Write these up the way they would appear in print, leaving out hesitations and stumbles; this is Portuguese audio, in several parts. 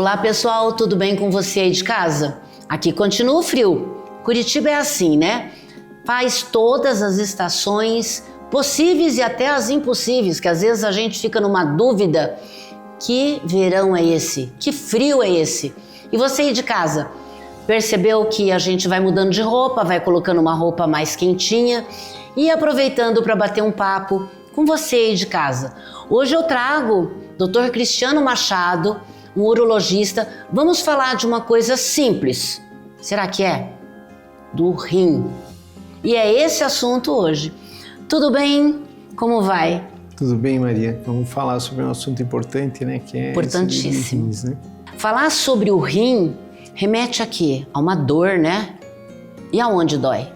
Olá pessoal, tudo bem com você aí de casa? Aqui continua o frio. Curitiba é assim, né? Faz todas as estações possíveis e até as impossíveis, que às vezes a gente fica numa dúvida. Que verão é esse? Que frio é esse? E você aí de casa, percebeu que a gente vai mudando de roupa, vai colocando uma roupa mais quentinha e aproveitando para bater um papo com você aí de casa. Hoje eu trago Dr. Cristiano Machado, um urologista. Vamos falar de uma coisa simples. Será que é? Do rim. E é esse assunto hoje. Tudo bem? Como vai? Tudo bem, Maria. Vamos falar sobre um assunto importante, né? Que é importantíssimo. Rins, né? Falar sobre o rim remete a quê? A uma dor, né? E aonde dói?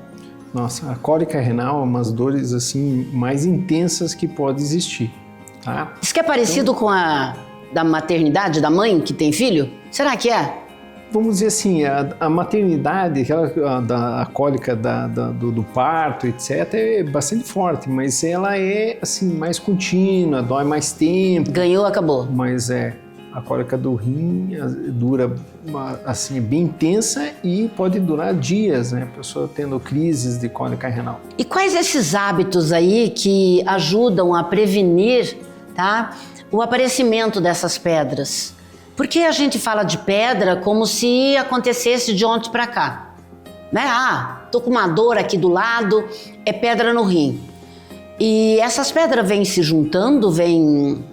Nossa, a cólica renal é umas dores assim mais intensas que pode existir, tá? Isso que é parecido com a da maternidade, da mãe que tem filho? Será que é? Vamos dizer assim, a maternidade, a cólica do parto, etc., é bastante forte, mas ela é assim mais contínua, dói mais tempo. Ganhou, acabou. Mas a cólica do rim dura assim bem intensa e pode durar dias, né? A pessoa tendo crises de cólica renal. E quais esses hábitos aí que ajudam a prevenir, tá, o aparecimento dessas pedras? Por que a gente fala de pedra como se acontecesse de ontem para cá? Né? Ah, tô com uma dor aqui do lado, é pedra no rim. E essas pedras vêm se juntando, vêm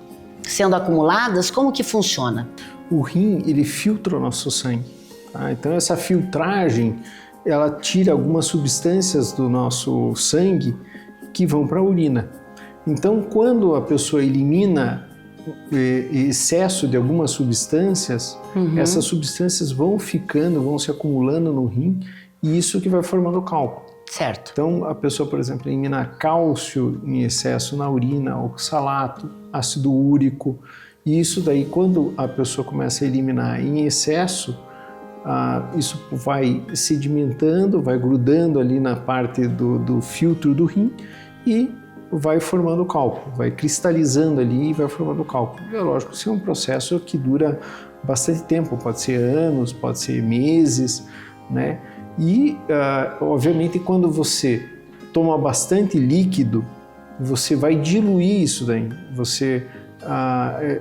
sendo acumuladas, como que funciona? O rim, ele filtra o nosso sangue, tá? Então essa filtragem, ela tira algumas substâncias do nosso sangue que vão para a urina. Então quando a pessoa elimina excesso de algumas substâncias, essas substâncias vão ficando, vão se acumulando no rim e isso que vai formando cálculo. Certo. Então a pessoa, por exemplo, elimina cálcio em excesso na urina, oxalato, ácido úrico, e isso daí quando a pessoa começa a eliminar em excesso, isso vai sedimentando, vai grudando ali na parte do filtro do rim e vai formando cálculo, vai cristalizando ali e vai formando cálculo. É lógico que isso é um processo que dura bastante tempo, pode ser anos, pode ser meses, né? E, obviamente, quando você toma bastante líquido, você vai diluir isso daí.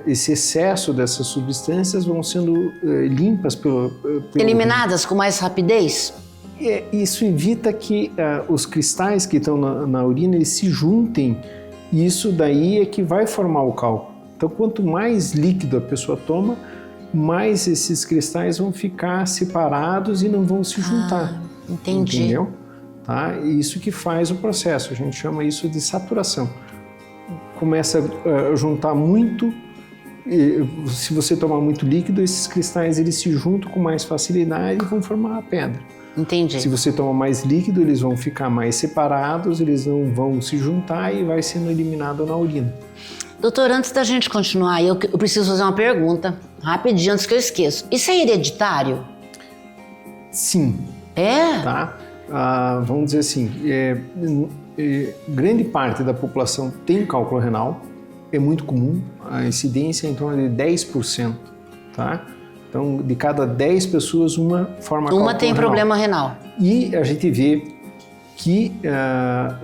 Esse excesso dessas substâncias vão sendo limpas pelo eliminadas com mais rapidez? Isso evita que os cristais que estão na urina eles se juntem e isso daí é que vai formar o cálculo. Então, quanto mais líquido a pessoa toma, mais esses cristais vão ficar separados e não vão se juntar. Entendi. Entendeu? Tá? Isso que faz o processo, a gente chama isso de saturação. Começa a juntar muito, se você tomar muito líquido, esses cristais eles se juntam com mais facilidade e vão formar a pedra. Entendi. Se você toma mais líquido, eles vão ficar mais separados, eles não vão se juntar e vai sendo eliminado na urina. Doutor, antes da gente continuar, eu preciso fazer uma pergunta, rapidinho, antes que eu esqueça. Isso é hereditário? Sim. É? Tá? Vamos dizer assim, grande parte da população tem cálculo renal, é muito comum, a incidência é em torno de 10%, tá? Então, de cada 10 pessoas, uma forma cálculo renal. Uma tem problema renal. E a gente vê que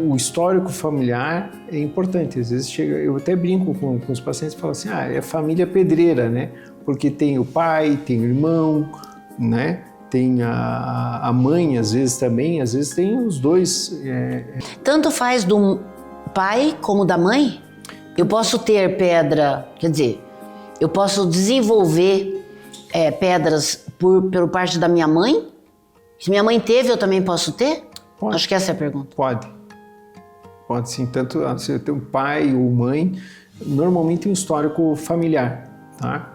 o histórico familiar é importante. Às vezes eu até brinco com os pacientes e falo assim, é família pedreira, né? Porque tem o pai, tem o irmão, né? Tem a mãe, às vezes também, às vezes tem os dois. Tanto faz do pai como da mãe? Eu posso ter pedra, quer dizer, eu posso desenvolver pedras por parte da minha mãe? Se minha mãe teve, eu também posso ter? Pode. Acho que essa é a pergunta. Pode sim, tanto você tem um pai ou mãe, normalmente um histórico familiar, tá?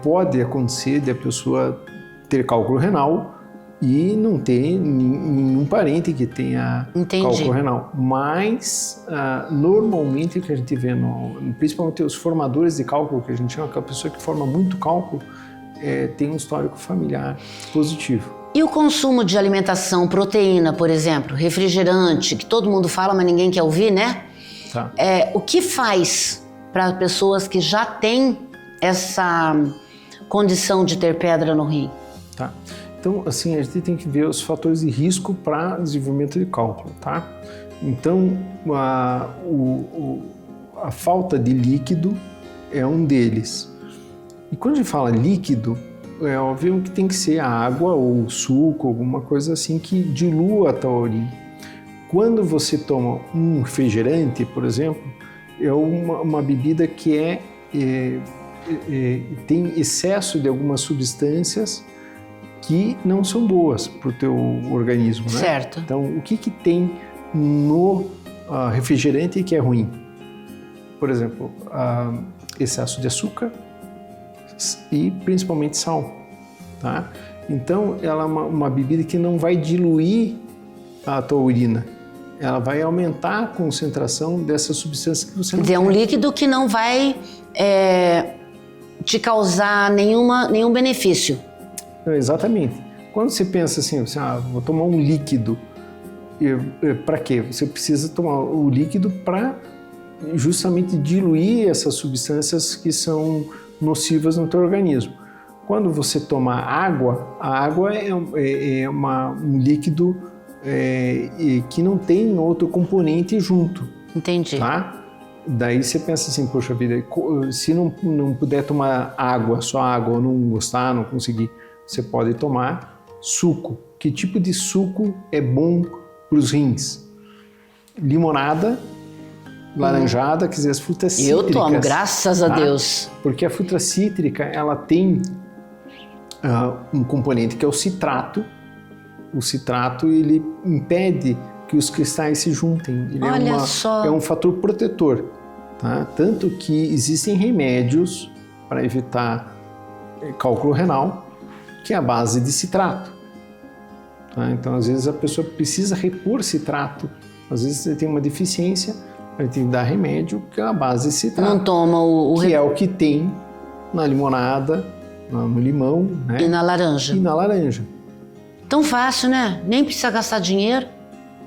Pode acontecer de a pessoa ter cálculo renal e não ter nenhum parente que tenha cálculo renal, mas normalmente o que a gente vê, principalmente os formadores de cálculo, que a gente chama, que é a pessoa que forma muito cálculo, tem um histórico familiar positivo. E o consumo de alimentação, proteína, por exemplo, refrigerante, que todo mundo fala, mas ninguém quer ouvir, né? Tá. O que faz para pessoas que já têm essa condição de ter pedra no rim? Tá. Então, assim, a gente tem que ver os fatores de risco para desenvolvimento de cálculo, tá? Então, a falta de líquido é um deles. E quando a gente fala líquido, é óbvio que tem que ser água ou suco, alguma coisa assim que dilua a tua urina. Quando você toma um refrigerante, por exemplo, é uma bebida que tem excesso de algumas substâncias que não são boas para o teu organismo, né? Certo. Então, o que tem no refrigerante que é ruim? Por exemplo, excesso de açúcar e principalmente sal, tá? Então, ela é uma bebida que não vai diluir a tua urina. Ela vai aumentar a concentração dessa substância que você não quer. É um líquido que não vai te causar nenhum benefício. Exatamente. Quando você pensa assim, vou tomar um líquido, para quê? Você precisa tomar o líquido para justamente diluir essas substâncias que são nocivas no teu organismo. Quando você toma água, a água é um líquido que não tem outro componente junto. Entendi. Tá? Daí você pensa assim, poxa vida, se não puder tomar água, só água, ou não gostar, não conseguir, você pode tomar suco. Que tipo de suco é bom para os rins? Limonada, laranjada, quer dizer, as frutas cítricas. Eu tomo, graças a Deus. Porque a fruta cítrica, ela tem um componente que é o citrato. O citrato, ele impede que os cristais se juntem. Ele é um fator protetor. Tá? Tanto que existem remédios para evitar cálculo renal, que é a base de citrato. Tá? Então, às vezes, a pessoa precisa repor citrato. Às vezes, você tem uma deficiência, a gente tem que dar remédio, que é a base de citrato. Não toma que é o que tem na limonada, no limão, né? E na laranja. E na laranja. Tão fácil, né? Nem precisa gastar dinheiro.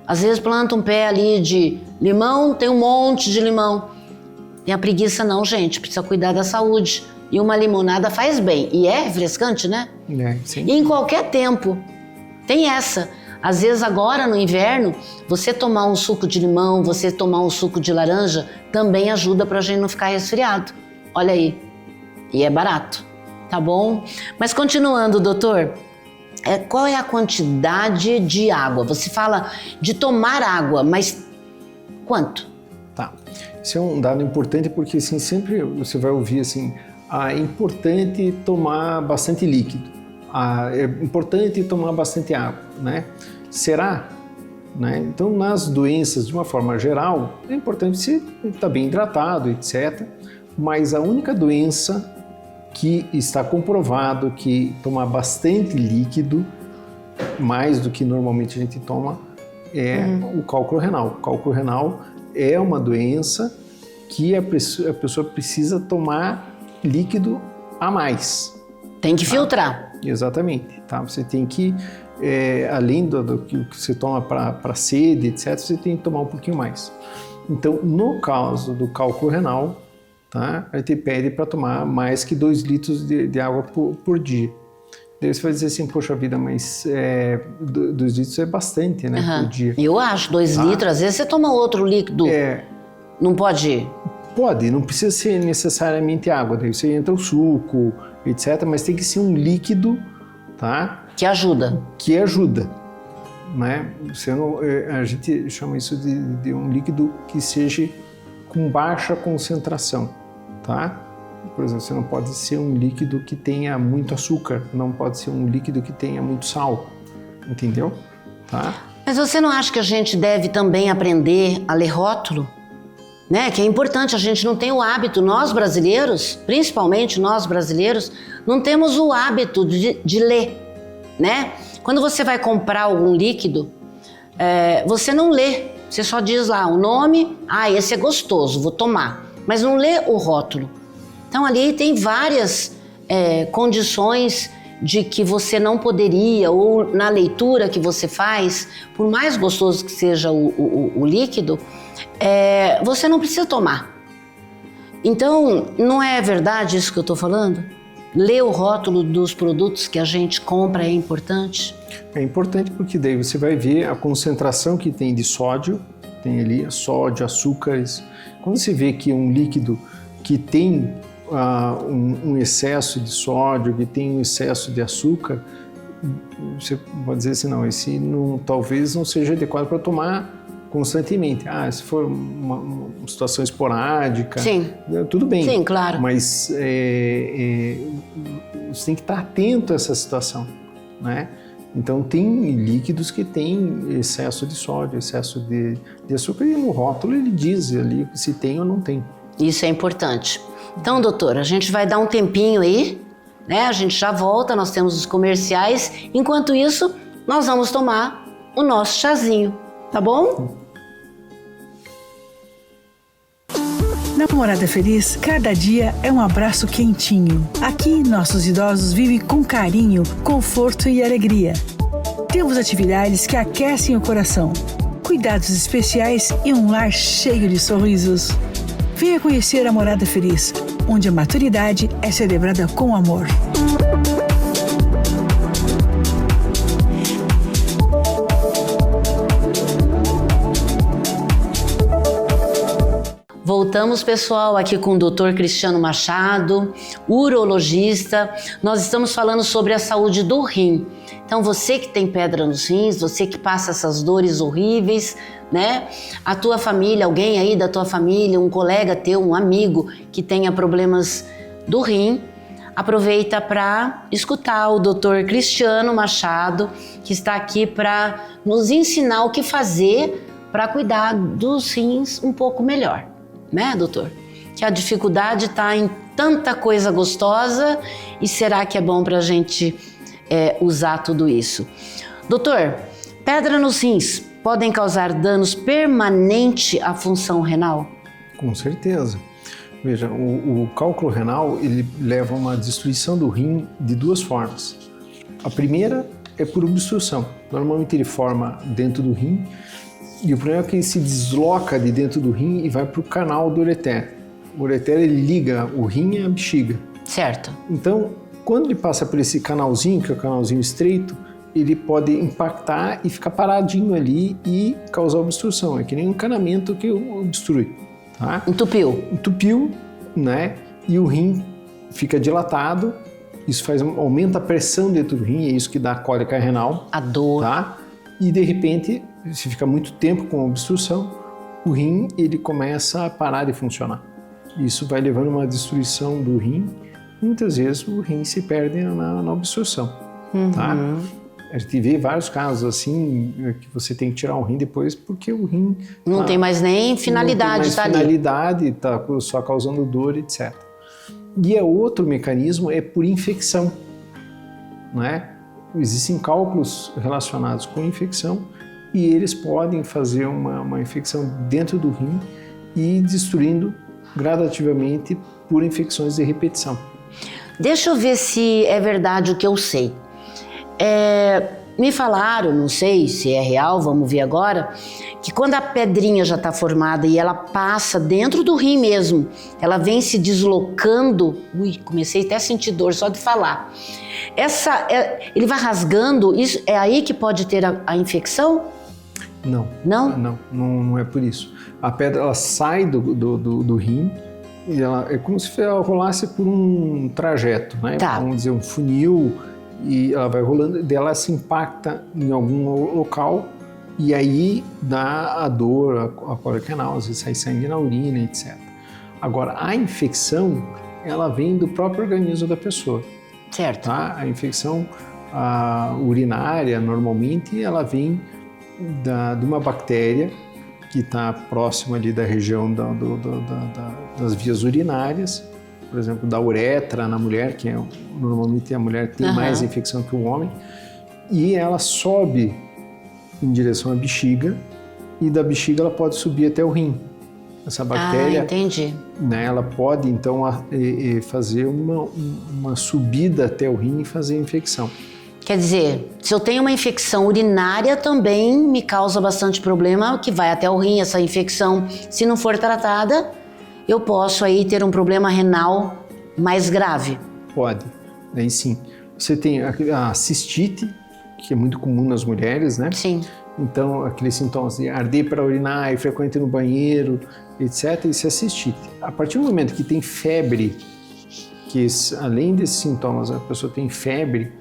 Às vezes planta um pé ali de limão, tem um monte de limão. Tem a preguiça não, gente. Precisa cuidar da saúde. E uma limonada faz bem. E é refrescante, né? Sim. E em qualquer tempo. Tem essa. Às vezes agora no inverno, você tomar um suco de limão, você tomar um suco de laranja, também ajuda pra gente não ficar resfriado. Olha aí. E é barato. Tá bom? Mas continuando, doutor. Qual é a quantidade de água? Você fala de tomar água, mas quanto? Tá. Isso é um dado importante porque assim, sempre você vai ouvir assim, é importante tomar bastante líquido, é importante tomar bastante água, né? Será? Né? Então, nas doenças, de uma forma geral, é importante você estar bem hidratado, etc. Mas a única doença que está comprovado que tomar bastante líquido, mais do que normalmente a gente toma, é o cálculo renal. O cálculo renal é uma doença que a pessoa precisa tomar líquido a mais. Tem que filtrar. Exatamente. Tá? Você tem que, além do que você toma para sede, etc., você tem que tomar um pouquinho mais. Então, no caso do cálculo renal, tá? A gente pede para tomar mais que 2 litros de água por dia. Daí você vai dizer assim, poxa vida, mas 2 litros é bastante, né, por dia. Eu acho, 2 litros, às vezes você toma outro líquido. Não pode? Pode, não precisa ser necessariamente água, daí você entra o suco, etc., mas tem que ser um líquido, tá? Que ajuda. Que ajuda, né? A gente chama isso de um líquido que seja com baixa concentração, tá? Por exemplo, você não pode ser um líquido que tenha muito açúcar, não pode ser um líquido que tenha muito sal, entendeu? Tá? Mas você não acha que a gente deve também aprender a ler rótulo? Né? Que é importante, a gente não tem o hábito, nós brasileiros, principalmente nós brasileiros, não temos o hábito de ler, né? Quando você vai comprar algum líquido, você não lê, você só diz lá o nome, esse é gostoso, vou tomar, mas não lê o rótulo. Então ali tem várias condições de que você não poderia, ou na leitura que você faz, por mais gostoso que seja o líquido, você não precisa tomar. Então, não é verdade isso que eu estou falando? ler o rótulo dos produtos que a gente compra é importante? É importante porque daí você vai ver a concentração que tem de sódio, tem ali sódio, açúcares. Quando você vê que um líquido que tem um excesso de sódio, que tem um excesso de açúcar, você pode dizer assim, não, esse talvez não seja adequado para tomar constantemente. Se for uma situação esporádica, sim, tudo bem. Sim, claro. Mas você tem que estar atento a essa situação, né? Então tem líquidos que têm excesso de sódio, excesso de açúcar, e no rótulo ele diz ali se tem ou não tem. Isso é importante. Então, doutor, a gente vai dar um tempinho aí, né? A gente já volta, nós temos os comerciais. Enquanto isso, nós vamos tomar o nosso chazinho, tá bom? Na Morada Feliz, cada dia é um abraço quentinho. Aqui, nossos idosos vivem com carinho, conforto e alegria. Temos atividades que aquecem o coração, cuidados especiais e um lar cheio de sorrisos. Venha conhecer a Morada Feliz, onde a maturidade é celebrada com amor. Voltamos, pessoal, aqui com o Dr. Cristiano Machado, urologista. Nós estamos falando sobre a saúde do rim. Então, você que tem pedra nos rins, você que passa essas dores horríveis, né? A tua família, alguém aí da tua família, um colega teu, um amigo que tenha problemas do rim, aproveita para escutar o Dr. Cristiano Machado, que está aqui para nos ensinar o que fazer para cuidar dos rins um pouco melhor. Né, doutor? Que a dificuldade está em tanta coisa gostosa, e será que é bom para a gente usar tudo isso? Doutor, pedra nos rins podem causar danos permanentes à função renal? Com certeza. Veja, o cálculo renal ele leva a uma destruição do rim de duas formas. A primeira é por obstrução. Normalmente ele forma dentro do rim, e o problema é que ele se desloca de dentro do rim e vai para o canal do ureter. O ureter ele liga o rim à bexiga. Certo. Então, quando ele passa por esse canalzinho, que é o canalzinho estreito, ele pode impactar e ficar paradinho ali e causar obstrução. É que nem um encanamento que obstrui. Tá? Entupiu, né? E o rim fica dilatado. Isso aumenta a pressão dentro do rim, é isso que dá a cólica renal. A dor. Tá? E de repente, se fica muito tempo com obstrução, o rim ele começa a parar de funcionar. Isso vai levando a uma destruição do rim. Muitas vezes o rim se perde na obstrução. Tá? A gente vê vários casos assim, que você tem que tirar um rim depois porque o rim não tem mais nem finalidade, está só causando dor, etc. E outro mecanismo é por infecção, né? Existem cálculos relacionados com infecção e eles podem fazer uma infecção dentro do rim e ir destruindo gradativamente por infecções de repetição. Deixa eu ver se é verdade o que eu sei. Me falaram, não sei se é real, vamos ver agora, que quando a pedrinha já está formada e ela passa dentro do rim mesmo, ela vem se deslocando, comecei até a sentir dor só de falar. Ele vai rasgando, isso é aí que pode ter a infecção? Não. Não? Não é por isso. A pedra ela sai do rim e ela é como se ela rolasse por um trajeto, né? Tá. Vamos dizer, um funil, e ela vai rolando, e ela se impacta em algum local e aí dá a dor, a cólica renal, às vezes sai sangue na urina, etc. Agora, a infecção, ela vem do próprio organismo da pessoa. Certo. Tá? A infecção urinária, normalmente, ela vem de uma bactéria que está próxima ali da região das vias urinárias, por exemplo, da uretra na mulher, que normalmente a mulher tem mais infecção que o homem, e ela sobe em direção à bexiga, e da bexiga ela pode subir até o rim. Essa bactéria, entendi. Né, ela pode então fazer uma subida até o rim e fazer infecção. Quer dizer, se eu tenho uma infecção urinária também me causa bastante problema, que vai até o rim, essa infecção, se não for tratada, eu posso aí ter um problema renal mais grave. Pode. Daí sim. Você tem a cistite, que é muito comum nas mulheres, né? Sim. Então, aqueles sintomas de arder para urinar, ir frequente no banheiro, etc., isso é cistite. A partir do momento que tem febre, que além desses sintomas a pessoa tem febre,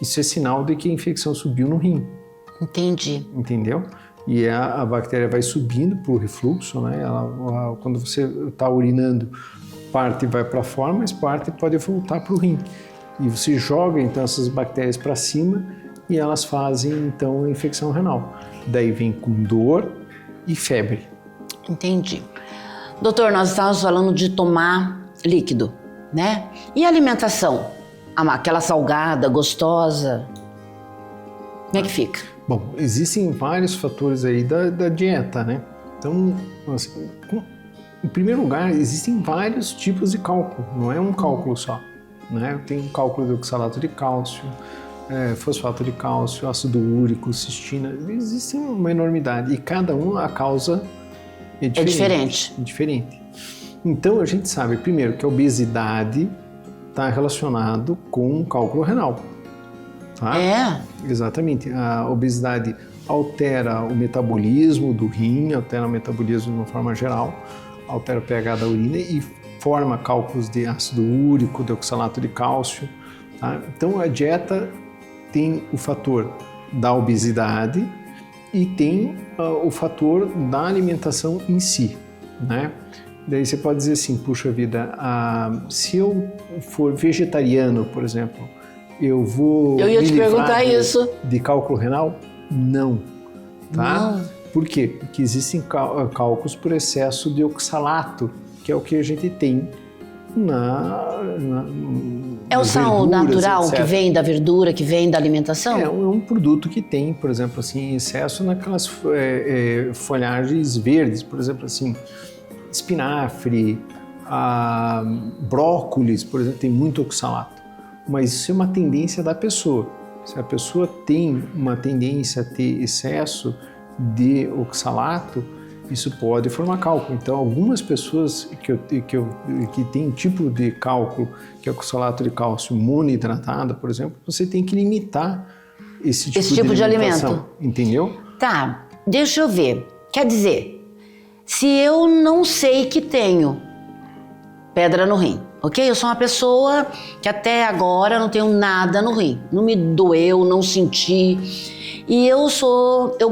isso é sinal de que a infecção subiu no rim. Entendi. Entendeu? E a bactéria vai subindo para o refluxo, né? Quando você está urinando, parte vai para fora, mas parte pode voltar para o rim. E você joga então essas bactérias para cima e elas fazem então a infecção renal. Daí vem com dor e febre. Entendi. Doutor, nós estávamos falando de tomar líquido, né? E a alimentação? Aquela salgada, gostosa, como é que fica? Bom, existem vários fatores aí da dieta, né? Então, assim, em primeiro lugar, existem vários tipos de cálculo, não é um cálculo só, né? Tem um cálculo de oxalato de cálcio, fosfato de cálcio, ácido úrico, cistina, existe uma enormidade e cada um a causa é diferente. É diferente. Então a gente sabe primeiro que a obesidade está relacionado com o cálculo renal. Tá? É? Exatamente. A obesidade altera o metabolismo do rim, altera o metabolismo de uma forma geral, altera o pH da urina e forma cálculos de ácido úrico, de oxalato de cálcio. Tá? Então a dieta tem o fator da obesidade e tem o fator da alimentação em si, né? Daí você pode dizer assim, puxa vida, se eu for vegetariano, por exemplo, eu vou Eu ia te perguntar isso. De cálculo renal? Não, tá? Não. Por quê? Porque existem cálculos por excesso de oxalato, que é o que a gente tem é o sal natural etc. que vem da verdura, que vem da alimentação? É um produto que tem, por exemplo, assim, excesso naquelas folhagens verdes, por exemplo, assim, espinafre, brócolis, por exemplo, tem muito oxalato. Mas isso é uma tendência da pessoa. Se a pessoa tem uma tendência a ter excesso de oxalato, isso pode formar cálculo. Então, algumas pessoas que têm um tipo de cálculo, que é oxalato de cálcio monohidratado, por exemplo, você tem que limitar esse tipo de alimento. Entendeu? Tá, deixa eu ver. Quer dizer, se eu não sei que tenho pedra no rim, ok? Eu sou uma pessoa que até agora não tenho nada no rim. Não me doeu, não senti. E eu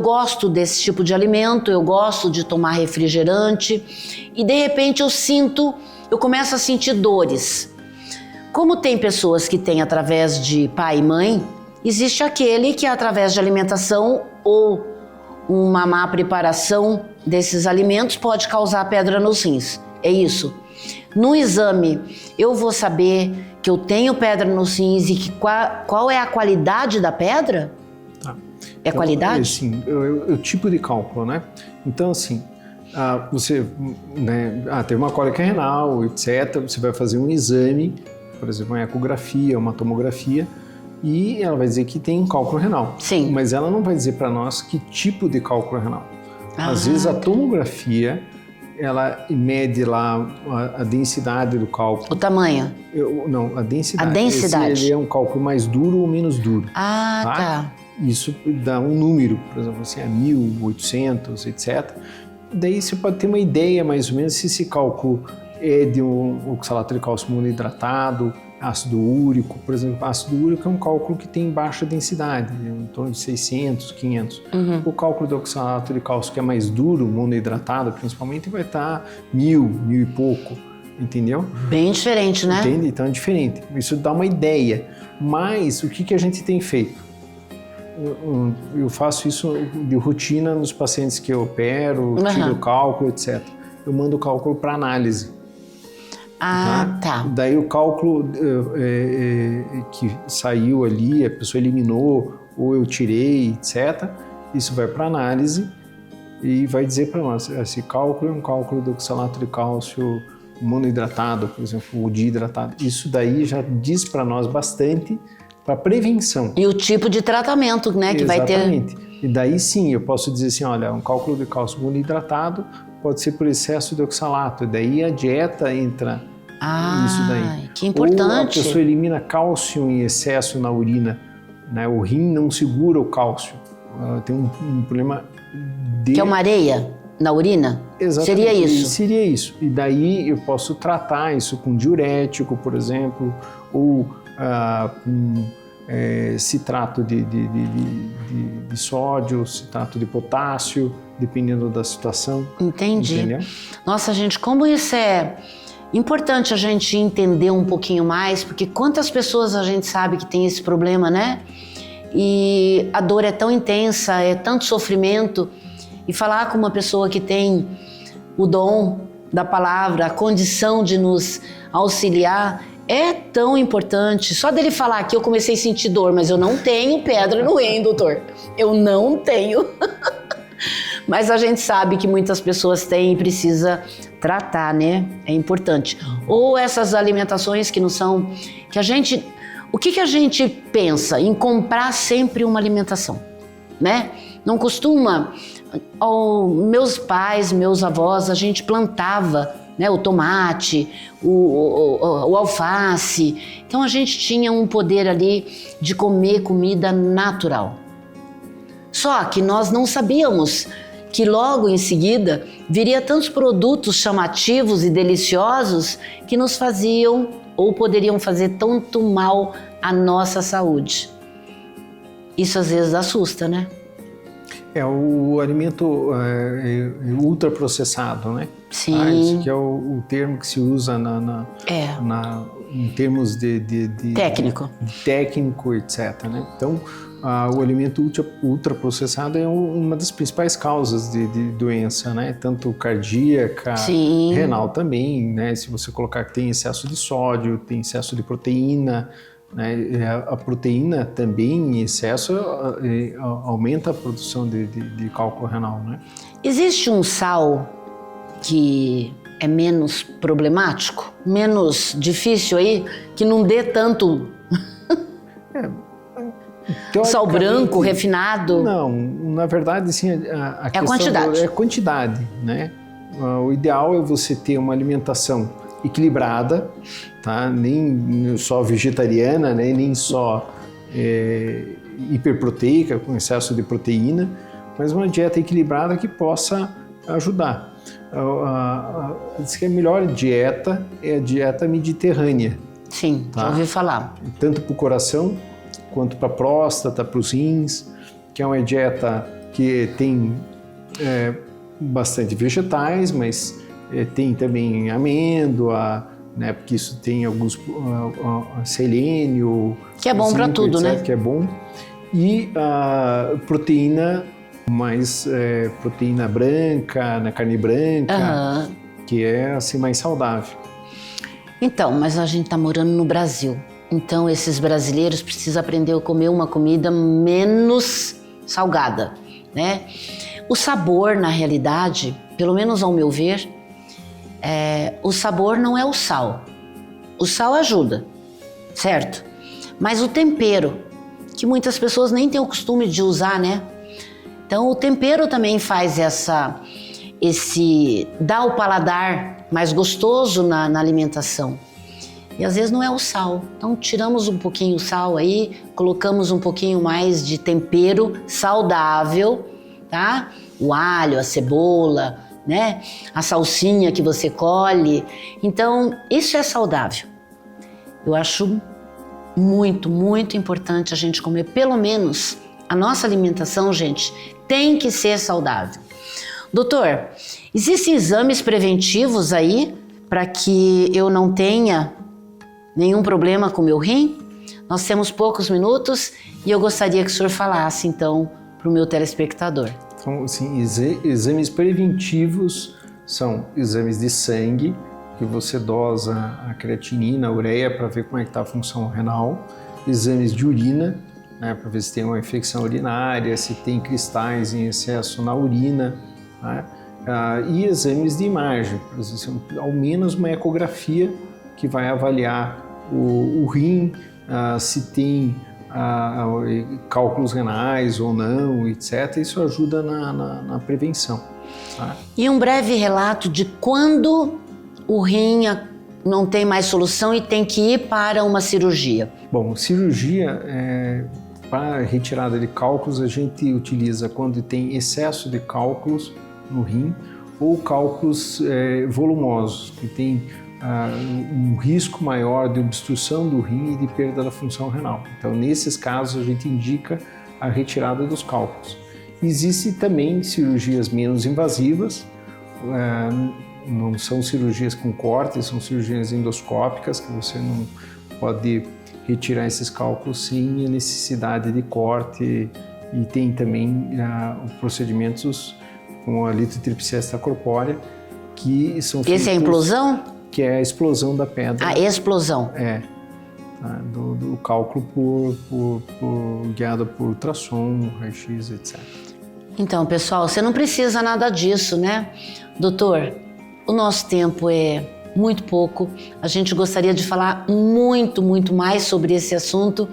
gosto desse tipo de alimento, eu gosto de tomar refrigerante e de repente eu começo a sentir dores. Como tem pessoas que têm através de pai e mãe, existe aquele que através de alimentação ou uma má preparação desses alimentos pode causar pedra nos rins. É isso. No exame, eu vou saber que eu tenho pedra nos rins e que qual é a qualidade da pedra? Tá. É qualidade? Sim, é o tipo de cálculo, né? Então, assim, você teve uma cólica renal, etc. Você vai fazer um exame, por exemplo, uma ecografia, uma tomografia, e ela vai dizer que tem um cálculo renal. Sim. Mas ela não vai dizer para nós que tipo de cálculo renal. Às vezes a tomografia, ela mede lá a densidade do cálculo. O tamanho? Não, a densidade. A densidade. Ele é um cálculo mais duro ou menos duro. Tá. Isso dá um número, por exemplo, assim, 1.800, etc. Daí você pode ter uma ideia mais ou menos se esse cálculo é de um oxalato de cálcio monohidratado, ácido úrico, por exemplo. Ácido úrico é um cálculo que tem baixa densidade, em torno de 600, 500. O cálculo do oxalato de cálcio que é mais duro, monohidratado principalmente, vai estar 1.000 e pouco, entendeu? Bem diferente, né? Entende? Então é diferente. Isso dá uma ideia. Mas o que a gente tem feito? Eu faço isso de rotina nos pacientes que eu opero, tiro o cálculo, etc. Eu mando o cálculo para análise. Tá. Daí o cálculo que saiu ali, a pessoa eliminou, ou eu tirei, etc. Isso vai para análise e vai dizer para nós, esse cálculo é um cálculo do oxalato de cálcio monohidratado, por exemplo, ou dihidratado. Isso daí já diz para nós bastante para prevenção. E o tipo de tratamento, né, que vai ter. Exatamente. E daí sim, eu posso dizer assim, olha, um cálculo de cálcio monohidratado pode ser por excesso de oxalato. E daí a dieta entra isso daí. Que importante. Ou a pessoa elimina cálcio em excesso na urina, né? O rim não segura o cálcio. Tem um problema de... Que é uma areia na urina? Exatamente. Seria isso? Seria isso. E daí eu posso tratar isso com diurético, por exemplo, ou com citrato de sódio, citrato de potássio, dependendo da situação. Entendi. Entendeu? Nossa, gente, como isso é importante a gente entender um pouquinho mais, porque quantas pessoas a gente sabe que tem esse problema, né? E a dor é tão intensa, é tanto sofrimento, e falar com uma pessoa que tem o dom da palavra, a condição de nos auxiliar, é tão importante. Só dele falar que eu comecei a sentir dor, mas eu não tenho pedra no rim, doutor. Eu não tenho. Mas a gente sabe que muitas pessoas têm e precisa tratar, né? É importante. Ou essas alimentações que não são... que a gente... O que a gente pensa em comprar sempre uma alimentação, né? Não costuma... meus pais, meus avós, a gente plantava, né, o tomate, o alface. Então a gente tinha um poder ali de comer comida natural. Só que nós não sabíamos que logo em seguida viria tantos produtos chamativos e deliciosos que nos faziam ou poderiam fazer tanto mal à nossa saúde. Isso às vezes assusta, né? É o alimento ultraprocessado, né? Sim. Isso que é o termo que se usa em termos de técnico. Técnico, etc. Né? Então, o alimento ultraprocessado é uma das principais causas de doença, né? Tanto cardíaca, Sim. renal também, né? Se você colocar que tem excesso de sódio, tem excesso de proteína, né? A proteína também em excesso aumenta a produção de cálculo renal, né? Existe um sal que é menos problemático, menos difícil aí, que não dê tanto sal branco, refinado? Não, na verdade, sim, a questão quantidade. É quantidade, né? O ideal é você ter uma alimentação equilibrada, tá? Nem só vegetariana, né? Nem só hiperproteica, com excesso de proteína, mas uma dieta equilibrada que possa ajudar. Diz que a melhor dieta é a dieta mediterrânea. Sim, tá? Já ouvi falar. Tanto para o coração, quanto para a próstata, para os rins, que é uma dieta que tem bastante vegetais, mas tem também amêndoa, né, porque isso tem alguns selênio, que é bom para tudo, etc, né? Que é bom. E a proteína, mais proteína branca, na carne branca, que é assim mais saudável. Então, mas a gente está morando no Brasil. Então, esses brasileiros precisam aprender a comer uma comida menos salgada, né? O sabor, na realidade, pelo menos ao meu ver, o sabor não é o sal. O sal ajuda, certo? Mas o tempero, que muitas pessoas nem têm o costume de usar, né? Então, o tempero também faz dá o paladar mais gostoso na alimentação. E às vezes não é o sal. Então tiramos um pouquinho o sal aí, colocamos um pouquinho mais de tempero saudável, tá? O alho, a cebola, né? A salsinha que você colhe. Então isso é saudável. Eu acho muito, muito importante a gente comer pelo menos a nossa alimentação, gente, tem que ser saudável. Doutor, existem exames preventivos aí para que eu não tenha nenhum problema com o meu rim? Nós temos poucos minutos e eu gostaria que o senhor falasse, então, para o meu telespectador. Então, assim, exames preventivos são exames de sangue, que você dosa a creatinina, a ureia, para ver como é que está a função renal. Exames de urina, né, para ver se tem uma infecção urinária, se tem cristais em excesso na urina, né? E exames de imagem, por exemplo, ao menos uma ecografia que vai avaliar o rim, se tem cálculos renais ou não, etc. Isso ajuda na prevenção. Tá? E um breve relato de quando o rim não tem mais solução e tem que ir para uma cirurgia? Bom, cirurgia, para retirada de cálculos, a gente utiliza quando tem excesso de cálculos no rim ou cálculos volumosos, que tem um risco maior de obstrução do rim e de perda da função renal. Então, nesses casos, a gente indica a retirada dos cálculos. Existem também cirurgias menos invasivas, não são cirurgias com corte, são cirurgias endoscópicas, que você não pode retirar esses cálculos sem a necessidade de corte, e tem também procedimentos com a litotripsia extracorpórea, que são feitos... Esse é a implosão? Que é a explosão da pedra. A explosão. Do cálculo guiada por ultrassom, raio-x, etc. Então, pessoal, você não precisa nada disso, né? Doutor, o nosso tempo é muito pouco. A gente gostaria de falar muito, muito mais sobre esse assunto.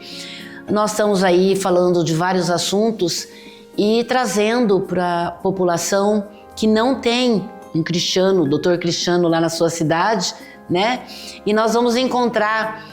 Nós estamos aí falando de vários assuntos e trazendo para a população que não tem um Cristiano, o doutor Cristiano lá na sua cidade, né? E nós vamos encontrar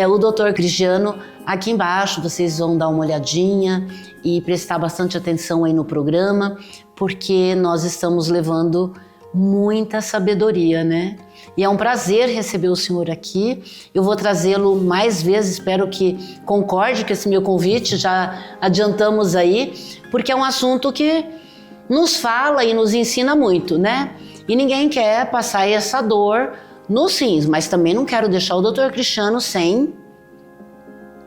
o doutor Cristiano aqui embaixo. Vocês vão dar uma olhadinha e prestar bastante atenção aí no programa, porque nós estamos levando muita sabedoria, né? E é um prazer receber o senhor aqui. Eu vou trazê-lo mais vezes, espero que concorde com esse meu convite, já adiantamos aí, porque é um assunto que nos fala e nos ensina muito, né? E ninguém quer passar essa dor nos rins, mas também não quero deixar o doutor Cristiano sem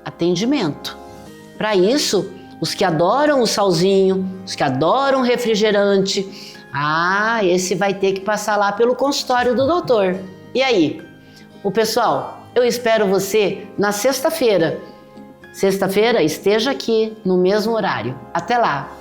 atendimento. Para isso, os que adoram o salzinho, os que adoram refrigerante, esse vai ter que passar lá pelo consultório do doutor. E aí? O pessoal, eu espero você na sexta-feira. Sexta-feira, esteja aqui no mesmo horário. Até lá!